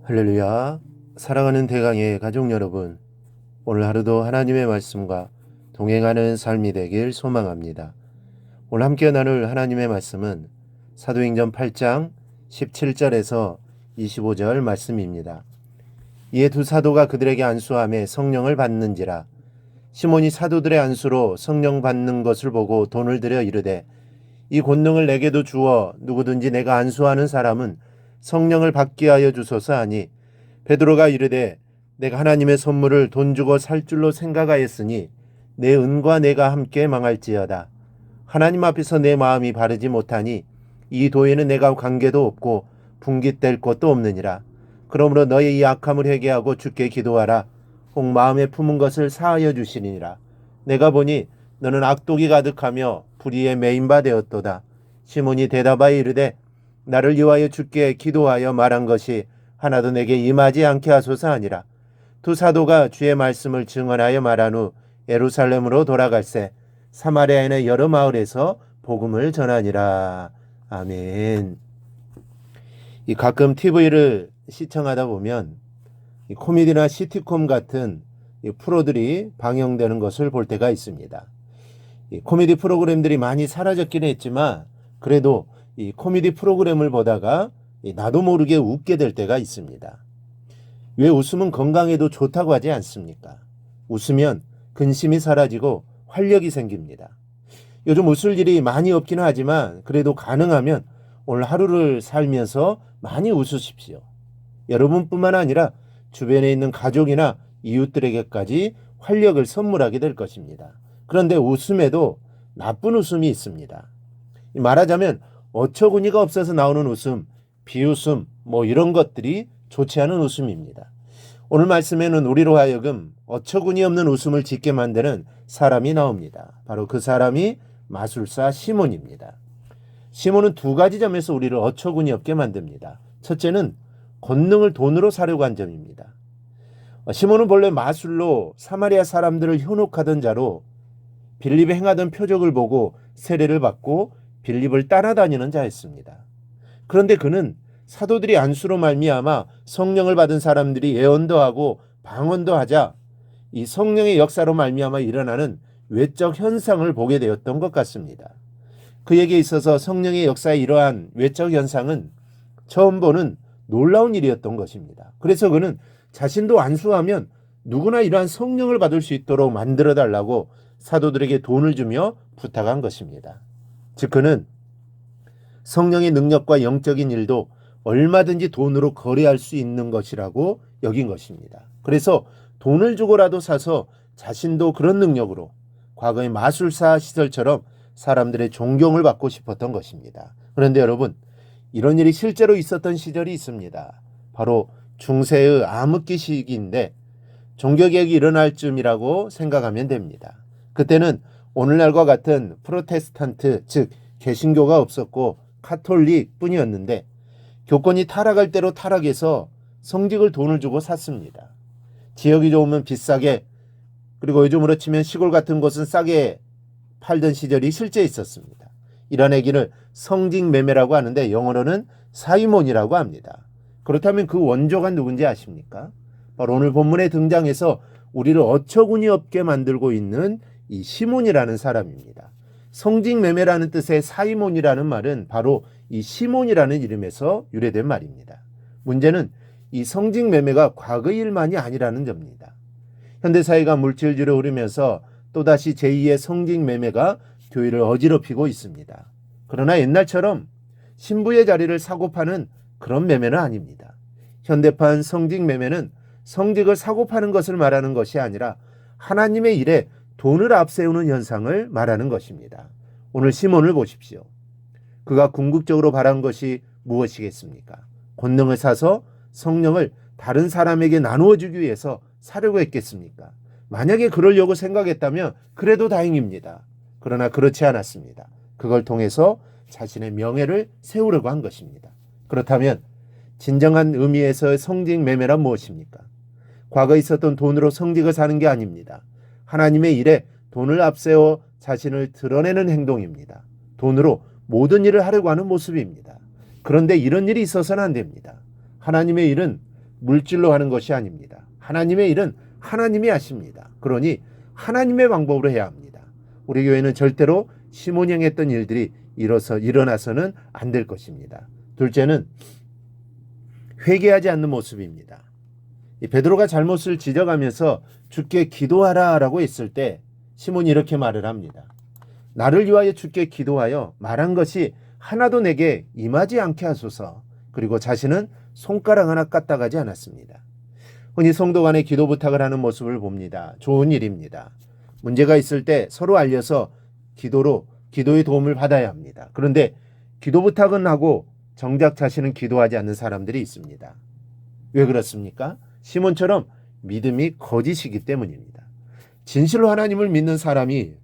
할렐루야. 사랑하는 대강의 가족 여러분, 오늘 하루도 하나님의 말씀과 동행하는 삶이 되길 소망합니다. 오늘 함께 나눌 하나님의 말씀은 사도행전 8장 17절에서 25절 말씀입니다. 이에 두 사도가 그들에게 안수하며 성령을 받는지라. 시몬이 사도들의 안수로 성령 받는 것을 보고 돈을 들여 이르되, 이 권능을 내게도 주어 누구든지 내가 안수하는 사람은 성령을 받게 하여 주소서 하니, 베드로가 이르되, 내가 하나님의 선물을 돈 주고 살 줄로 생각하였으니 내 은과 내가 함께 망할지어다. 하나님 앞에서 내 마음이 바르지 못하니 이 도에는 내가 관계도 없고 분깃될 것도 없느니라. 그러므로 너의 이 악함을 회개하고 주께 기도하라. 혹 마음에 품은 것을 사하여 주시리니라. 내가 보니 너는 악독이 가득하며 불의에 매인 바 되었도다. 시몬이 대답하여 이르되, 나를 위하여 주께 기도하여 말한 것이 하나도 내게 임하지 않게 하소서 하니라. 두 사도가 주의 말씀을 증언하여 말한 후 예루살렘으로 돌아갈새 사마리아인의 여러 마을에서 복음을 전하니라. 아멘. 가끔 TV를 시청하다 보면 코미디나 시트콤 같은 프로들이 방영되는 것을 볼 때가 있습니다. 코미디 프로그램들이 많이 사라졌긴 했지만 그래도 이 코미디 프로그램을 보다가 나도 모르게 웃게 될 때가 있습니다. 왜 웃음은 건강에도 좋다고 하지 않습니까? 웃으면 근심이 사라지고 활력이 생깁니다. 요즘 웃을 일이 많이 없기는 하지만 그래도 가능하면 오늘 하루를 살면서 많이 웃으십시오. 여러분뿐만 아니라 주변에 있는 가족이나 이웃들에게까지 활력을 선물하게 될 것입니다. 그런데 웃음에도 나쁜 웃음이 있습니다. 말하자면 어처구니가 없어서 나오는 웃음, 비웃음, 이런 것들이 좋지 않은 웃음입니다. 오늘 말씀에는 우리로 하여금 어처구니 없는 웃음을 짓게 만드는 사람이 나옵니다. 바로 그 사람이 마술사 시몬입니다. 시몬은 두 가지 점에서 우리를 어처구니 없게 만듭니다. 첫째는 권능을 돈으로 사려고 한 점입니다. 시몬은 본래 마술로 사마리아 사람들을 현혹하던 자로 빌립이 행하던 표적을 보고 세례를 받고 빌립을 따라다니는 자였습니다. 그런데 그는 사도들이 안수로 말미암아 성령을 받은 사람들이 예언도 하고 방언도 하자 이 성령의 역사로 말미암아 일어나는 외적 현상을 보게 되었던 것 같습니다. 그에게 있어서 성령의 역사의 이러한 외적 현상은 처음 보는 놀라운 일이었던 것입니다. 그래서 그는 자신도 안수하면 누구나 이러한 성령을 받을 수 있도록 만들어 달라고 사도들에게 돈을 주며 부탁한 것입니다. 즉 그는 성령의 능력과 영적인 일도 얼마든지 돈으로 거래할 수 있는 것이라고 여긴 것입니다. 그래서 돈을 주고라도 사서 자신도 그런 능력으로 과거의 마술사 시절처럼 사람들의 존경을 받고 싶었던 것입니다. 그런데 여러분, 이런 일이 실제로 있었던 시절이 있습니다. 바로 중세의 암흑기 시기인데 종교개혁이 일어날 쯤이라고 생각하면 됩니다. 그때는 오늘날과 같은 프로테스탄트, 즉 개신교가 없었고 카톨릭 뿐이었는데 교권이 타락할 대로 타락해서 성직을 돈을 주고 샀습니다. 지역이 좋으면 비싸게, 그리고 요즘으로 치면 시골 같은 곳은 싸게 팔던 시절이 실제 있었습니다. 이런 얘기를 성직 매매라고 하는데 영어로는 사이몬이라고 합니다. 그렇다면 그 원조가 누군지 아십니까? 바로 오늘 본문에 등장해서 우리를 어처구니 없게 만들고 있는 이 시몬이라는 사람입니다. 성직 매매라는 뜻의 사이몬이라는 말은 바로 이 시몬이라는 이름에서 유래된 말입니다. 문제는 이 성직 매매가 과거의 일만이 아니라는 점입니다. 현대사회가 물질주로 흐르면서 또다시 제2의 성직 매매가 교회를 어지럽히고 있습니다. 그러나 옛날처럼 신부의 자리를 사고 파는 그런 매매는 아닙니다. 현대판 성직 매매는 성직을 사고 파는 것을 말하는 것이 아니라 하나님의 일에 돈을 앞세우는 현상을 말하는 것입니다. 오늘 시몬을 보십시오. 그가 궁극적으로 바란 것이 무엇이겠습니까? 권능을 사서 성령을 다른 사람에게 나누어 주기 위해서 사려고 했겠습니까? 만약에 그러려고 생각했다면 그래도 다행입니다. 그러나 그렇지 않았습니다. 그걸 통해서 자신의 명예를 세우려고 한 것입니다. 그렇다면 진정한 의미에서의 성직 매매란 무엇입니까? 과거에 있었던 돈으로 성직을 사는 게 아닙니다. 하나님의 일에 돈을 앞세워 자신을 드러내는 행동입니다. 돈으로 모든 일을 하려고 하는 모습입니다. 그런데 이런 일이 있어서는 안 됩니다. 하나님의 일은 물질로 하는 것이 아닙니다. 하나님의 일은 하나님이 하십니다. 그러니 하나님의 방법으로 해야 합니다. 우리 교회는 절대로 시몬이 행했던 일들이 일어나서는 안 될 것입니다. 둘째는 회개하지 않는 모습입니다. 베드로가 잘못을 지적하면서 주께 기도하라라고 했을 때 시몬이 이렇게 말을 합니다. 나를 위하여 주께 기도하여 말한 것이 하나도 내게 임하지 않게 하소서. 그리고 자신은 손가락 하나 까딱하지 않았습니다. 흔히 성도 간에 기도 부탁을 하는 모습을 봅니다. 좋은 일입니다. 문제가 있을 때 서로 알려서 기도의 도움을 받아야 합니다. 그런데 기도 부탁은 하고 정작 자신은 기도하지 않는 사람들이 있습니다. 왜 그렇습니까? 시몬처럼 믿음이 거짓이기 때문입니다. 진실로 하나님을 믿는 사람이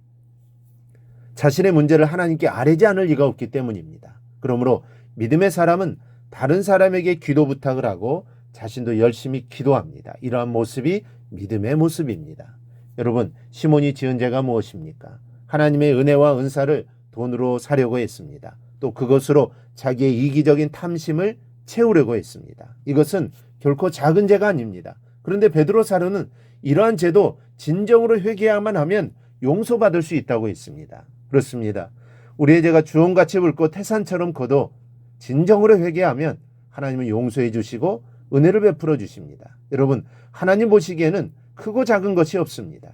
자신의 문제를 하나님께 아뢰지 않을 리가 없기 때문입니다. 그러므로 믿음의 사람은 다른 사람에게 기도 부탁을 하고 자신도 열심히 기도합니다. 이러한 모습이 믿음의 모습입니다. 여러분, 시몬이 지은 죄가 무엇입니까? 하나님의 은혜와 은사를 돈으로 사려고 했습니다. 또 그것으로 자기의 이기적인 탐심을 채우려고 했습니다. 이것은 결코 작은 죄가 아닙니다. 그런데 베드로 사도는 이러한 죄도 진정으로 회개해야만 하면 용서받을 수 있다고 했습니다. 그렇습니다. 우리의 죄가 주홍같이 붉고 태산처럼 커도 진정으로 회개하면 하나님은 용서해 주시고 은혜를 베풀어 주십니다. 여러분, 하나님 보시기에는 크고 작은 것이 없습니다.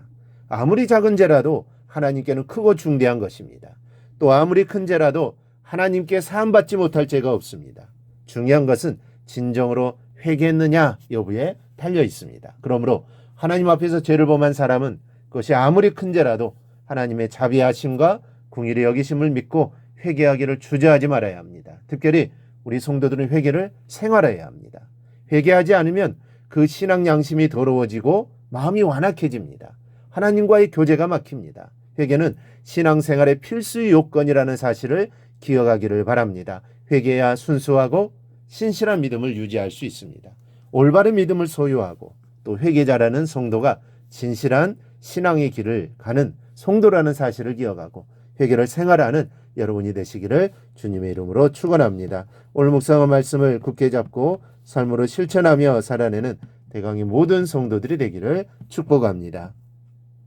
아무리 작은 죄라도 하나님께는 크고 중대한 것입니다. 또 아무리 큰 죄라도 하나님께 사함받지 못할 죄가 없습니다. 중요한 것은 진정으로 회개했느냐 여부에 달려 있습니다. 그러므로 하나님 앞에서 죄를 범한 사람은 그것이 아무리 큰 죄라도 하나님의 자비하심과 긍휼히 여기심을 믿고 회개하기를 주저하지 말아야 합니다. 특별히 우리 성도들은 회개를 생활해야 합니다. 회개하지 않으면 그 신앙 양심이 더러워지고 마음이 완악해집니다. 하나님과의 교제가 막힙니다. 회개는 신앙생활의 필수 요건이라는 사실을 기억하기를 바랍니다. 회개해야 순수하고 신실한 믿음을 유지할 수 있습니다. 올바른 믿음을 소유하고 또 회개자라는 성도가 진실한 신앙의 길을 가는 성도라는 사실을 기억하고 회개를 생활하는 여러분이 되시기를 주님의 이름으로 축원합니다. 오늘 묵상한 말씀을 굳게 잡고 삶으로 실천하며 살아내는 대강의 모든 성도들이 되기를 축복합니다.